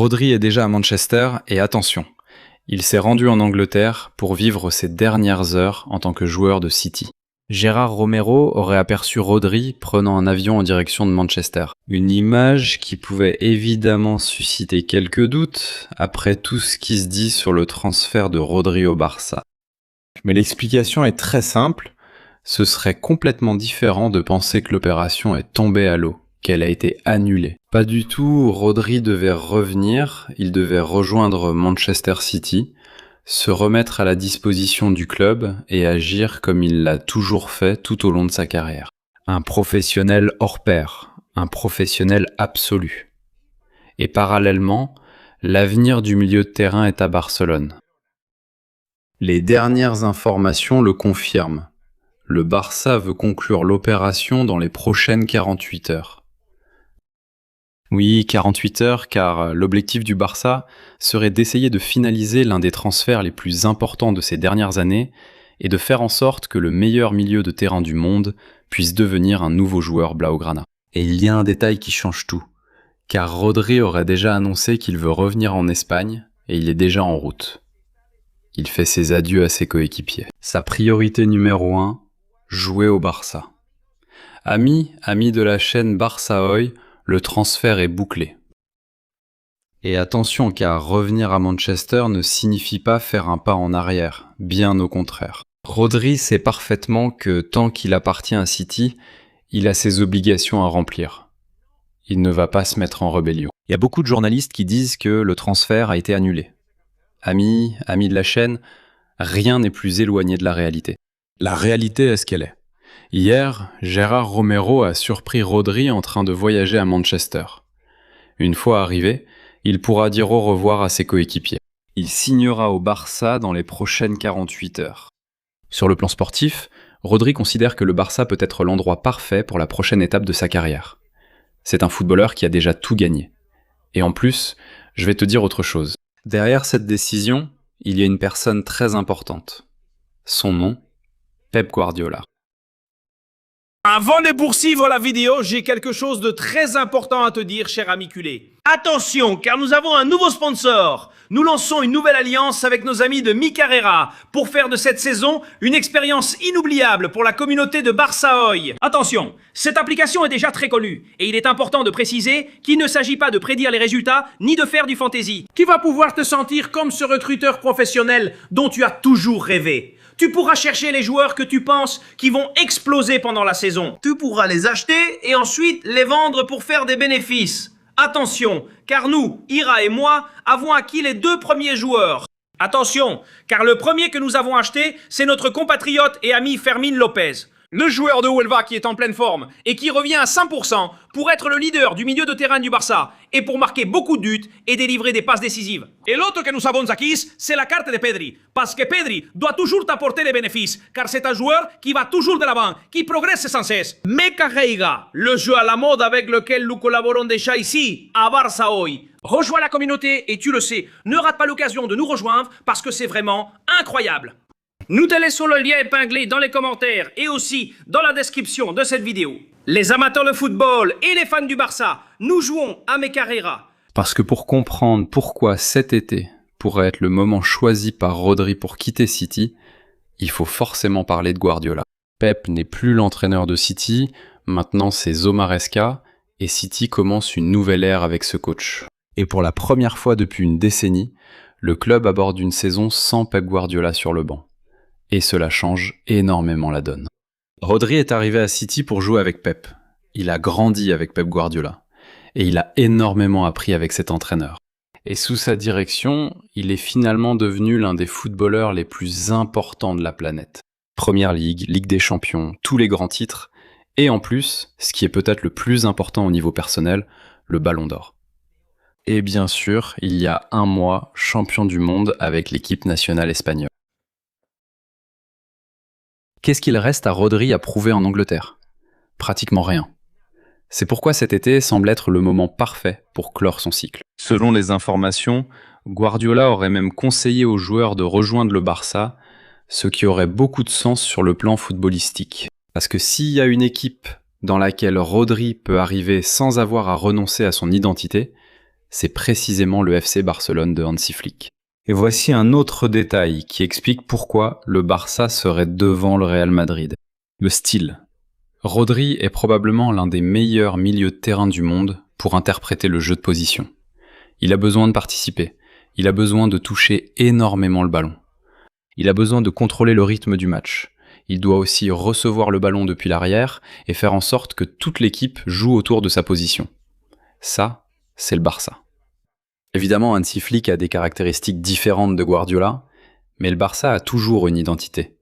Rodri est déjà à Manchester et attention, il s'est rendu en Angleterre pour vivre ses dernières heures en tant que joueur de City. Gérard Romero aurait aperçu Rodri prenant un avion en direction de Manchester. Une image qui pouvait évidemment susciter quelques doutes après tout ce qui se dit sur le transfert de Rodri au Barça. Mais l'explication est très simple, ce serait complètement différent de penser que l'opération est tombée à l'eau, qu'elle a été annulée. Pas du tout, Rodri devait revenir, il devait rejoindre Manchester City, se remettre à la disposition du club et agir comme il l'a toujours fait tout au long de sa carrière. Un professionnel hors pair, un professionnel absolu. Et parallèlement, l'avenir du milieu de terrain est à Barcelone. Les dernières informations le confirment. Le Barça veut conclure l'opération dans les prochaines 48 heures. Oui, 48 heures, car l'objectif du Barça serait d'essayer de finaliser l'un des transferts les plus importants de ces dernières années et de faire en sorte que le meilleur milieu de terrain du monde puisse devenir un nouveau joueur blaugrana. Et il y a un détail qui change tout, car Rodri aurait déjà annoncé qu'il veut revenir en Espagne et il est déjà en route. Il fait ses adieux à ses coéquipiers. Sa priorité numéro 1, jouer au Barça. Amis de la chaîne Barça Hoy, le transfert est bouclé. Et attention, car revenir à Manchester ne signifie pas faire un pas en arrière, bien au contraire. Rodri sait parfaitement que tant qu'il appartient à City, il a ses obligations à remplir. Il ne va pas se mettre en rébellion. Il y a beaucoup de journalistes qui disent que le transfert a été annulé. Amis de la chaîne, rien n'est plus éloigné de la réalité. La réalité est ce qu'elle est. Hier, Gérard Romero a surpris Rodri en train de voyager à Manchester. Une fois arrivé, il pourra dire au revoir à ses coéquipiers. Il signera au Barça dans les prochaines 48 heures. Sur le plan sportif, Rodri considère que le Barça peut être l'endroit parfait pour la prochaine étape de sa carrière. C'est un footballeur qui a déjà tout gagné. Et en plus, je vais te dire autre chose. Derrière cette décision, il y a une personne très importante. Son nom, Pep Guardiola. Avant de poursuivre la vidéo, j'ai quelque chose de très important à te dire, cher ami culé. Attention, car nous avons un nouveau sponsor. Nous lançons une nouvelle alliance avec nos amis de Mi Carrera pour faire de cette saison une expérience inoubliable pour la communauté de Barça Hoy. Attention, cette application est déjà très connue et il est important de préciser qu'il ne s'agit pas de prédire les résultats ni de faire du fantasy. Tu vas pouvoir te sentir comme ce recruteur professionnel dont tu as toujours rêvé. Tu pourras chercher les joueurs que tu penses qui vont exploser pendant la saison. Tu pourras les acheter et ensuite les vendre pour faire des bénéfices. Attention, car nous, Ira et moi, avons acquis les 2 premiers joueurs. Attention, car le premier que nous avons acheté, c'est notre compatriote et ami Fermín López. Le joueur de Huelva qui est en pleine forme et qui revient à 100% pour être le leader du milieu de terrain du Barça et pour marquer beaucoup de buts et délivrer des passes décisives. Et l'autre que nous avons acquis, c'est la carte de Pedri. Parce que Pedri doit toujours t'apporter les bénéfices, car c'est un joueur qui va toujours de l'avant, qui progresse sans cesse. Meca Reiga, le jeu à la mode avec lequel nous collaborons déjà ici, à Barça Hoy. Rejoins la communauté et tu le sais, ne rate pas l'occasion de nous rejoindre parce que c'est vraiment incroyable. Nous te laissons le lien épinglé dans les commentaires et aussi dans la description de cette vidéo. Les amateurs de football et les fans du Barça, nous jouons à Mi Carrera. Parce que pour comprendre pourquoi cet été pourrait être le moment choisi par Rodri pour quitter City, il faut forcément parler de Guardiola. Pep n'est plus l'entraîneur de City, maintenant c'est Zomaresca, et City commence une nouvelle ère avec ce coach. Et pour la première fois depuis une décennie, le club aborde une saison sans Pep Guardiola sur le banc. Et cela change énormément la donne. Rodri est arrivé à City pour jouer avec Pep. Il a grandi avec Pep Guardiola. Et il a énormément appris avec cet entraîneur. Et sous sa direction, il est finalement devenu l'un des footballeurs les plus importants de la planète. Première Ligue, Ligue des Champions, tous les grands titres. Et en plus, ce qui est peut-être le plus important au niveau personnel, le Ballon d'Or. Et bien sûr, il y a un mois, champion du monde avec l'équipe nationale espagnole. Qu'est-ce qu'il reste à Rodri à prouver en Angleterre? Pratiquement rien. C'est pourquoi cet été semble être le moment parfait pour clore son cycle. Selon les informations, Guardiola aurait même conseillé aux joueurs de rejoindre le Barça, ce qui aurait beaucoup de sens sur le plan footballistique. Parce que s'il y a une équipe dans laquelle Rodri peut arriver sans avoir à renoncer à son identité, c'est précisément le FC Barcelone de Hansi Flick. Et voici un autre détail qui explique pourquoi le Barça serait devant le Real Madrid. Le style. Rodri est probablement l'un des meilleurs milieux de terrain du monde pour interpréter le jeu de position. Il a besoin de participer, il a besoin de toucher énormément le ballon. Il a besoin de contrôler le rythme du match. Il doit aussi recevoir le ballon depuis l'arrière et faire en sorte que toute l'équipe joue autour de sa position. Ça, c'est le Barça. Évidemment, Hansi Flick a des caractéristiques différentes de Guardiola, mais le Barça a toujours une identité.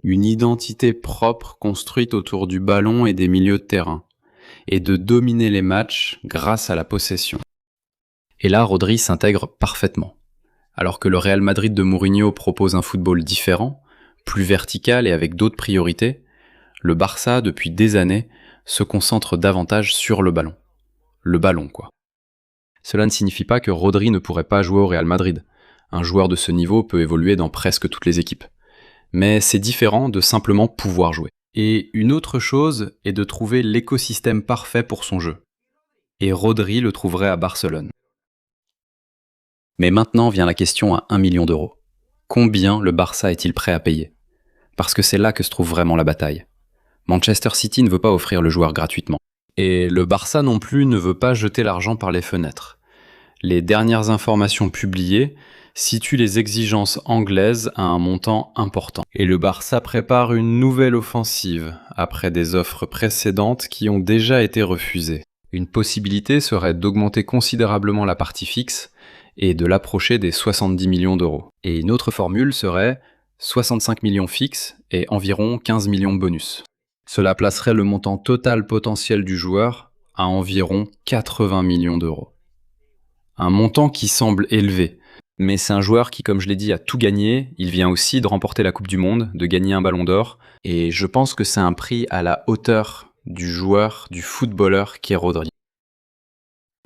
Une identité propre construite autour du ballon et des milieux de terrain, et de dominer les matchs grâce à la possession. Et là, Rodri s'intègre parfaitement. Alors que le Real Madrid de Mourinho propose un football différent, plus vertical et avec d'autres priorités, le Barça, depuis des années, se concentre davantage sur le ballon. Le ballon, quoi. Cela ne signifie pas que Rodri ne pourrait pas jouer au Real Madrid. Un joueur de ce niveau peut évoluer dans presque toutes les équipes. Mais c'est différent de simplement pouvoir jouer. Et une autre chose est de trouver l'écosystème parfait pour son jeu. Et Rodri le trouverait à Barcelone. Mais maintenant vient la question à 1 million d'euros. Combien le Barça est-il prêt à payer ? Parce que c'est là que se trouve vraiment la bataille. Manchester City ne veut pas offrir le joueur gratuitement. Et le Barça non plus ne veut pas jeter l'argent par les fenêtres. Les dernières informations publiées situent les exigences anglaises à un montant important. Et le Barça prépare une nouvelle offensive, après des offres précédentes qui ont déjà été refusées. Une possibilité serait d'augmenter considérablement la partie fixe et de l'approcher des 70 millions d'euros. Et une autre formule serait 65 millions fixes et environ 15 millions de bonus. Cela placerait le montant total potentiel du joueur à environ 80 millions d'euros. Un montant qui semble élevé, mais c'est un joueur qui, comme je l'ai dit, a tout gagné. Il vient aussi de remporter la Coupe du Monde, de gagner un ballon d'or, et je pense que c'est un prix à la hauteur du joueur, du footballeur qui est Rodri.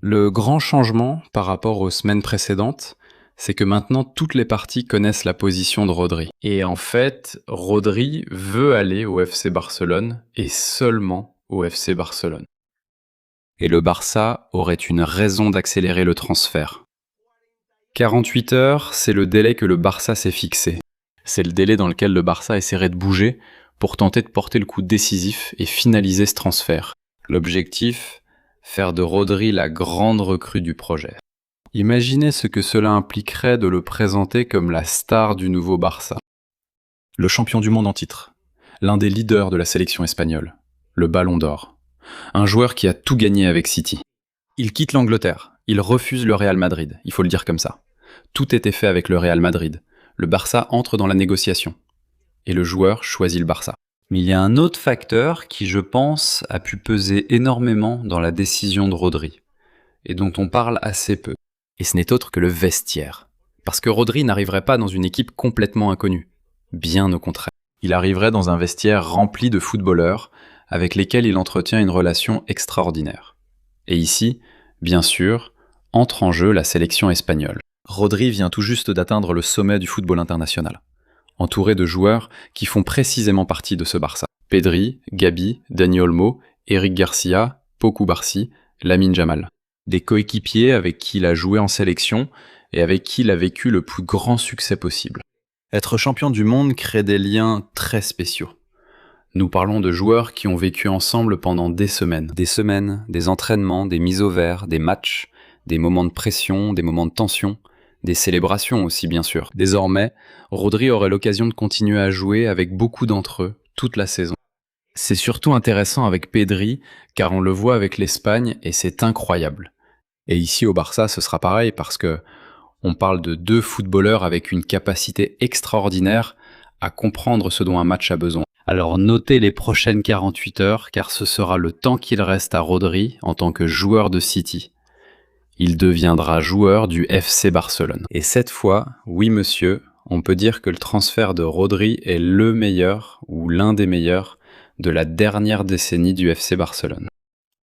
Le grand changement par rapport aux semaines précédentes, c'est que maintenant toutes les parties connaissent la position de Rodri. Et en fait, Rodri veut aller au FC Barcelone et seulement au FC Barcelone. Et le Barça aurait une raison d'accélérer le transfert. 48 heures, c'est le délai que le Barça s'est fixé. C'est le délai dans lequel le Barça essaierait de bouger pour tenter de porter le coup décisif et finaliser ce transfert. L'objectif, faire de Rodri la grande recrue du projet. Imaginez ce que cela impliquerait de le présenter comme la star du nouveau Barça. Le champion du monde en titre, l'un des leaders de la sélection espagnole, le Ballon d'Or, un joueur qui a tout gagné avec City. Il quitte l'Angleterre, il refuse le Real Madrid, il faut le dire comme ça. Tout était fait avec le Real Madrid. Le Barça entre dans la négociation. Et le joueur choisit le Barça. Mais il y a un autre facteur qui, je pense, a pu peser énormément dans la décision de Rodri, et dont on parle assez peu. Et ce n'est autre que le vestiaire. Parce que Rodri n'arriverait pas dans une équipe complètement inconnue. Bien au contraire. Il arriverait dans un vestiaire rempli de footballeurs avec lesquels il entretient une relation extraordinaire. Et ici, bien sûr, entre en jeu la sélection espagnole. Rodri vient tout juste d'atteindre le sommet du football international, entouré de joueurs qui font précisément partie de ce Barça. Pedri, Gabi, Dani Olmo, Eric Garcia, Pau Cubarsí, Lamine Yamal. Des coéquipiers avec qui il a joué en sélection et avec qui il a vécu le plus grand succès possible. Être champion du monde crée des liens très spéciaux. Nous parlons de joueurs qui ont vécu ensemble pendant des semaines, des entraînements, des mises au vert, des matchs, des moments de pression, des moments de tension, des célébrations aussi bien sûr. Désormais, Rodri aurait l'occasion de continuer à jouer avec beaucoup d'entre eux toute la saison. C'est surtout intéressant avec Pedri, car on le voit avec l'Espagne et c'est incroyable. Et ici au Barça, ce sera pareil parce que on parle de deux footballeurs avec une capacité extraordinaire à comprendre ce dont un match a besoin. Alors notez les prochaines 48 heures, car ce sera le temps qu'il reste à Rodri en tant que joueur de City. Il deviendra joueur du FC Barcelone. Et cette fois, oui monsieur, on peut dire que le transfert de Rodri est le meilleur ou l'un des meilleurs de la dernière décennie du FC Barcelone.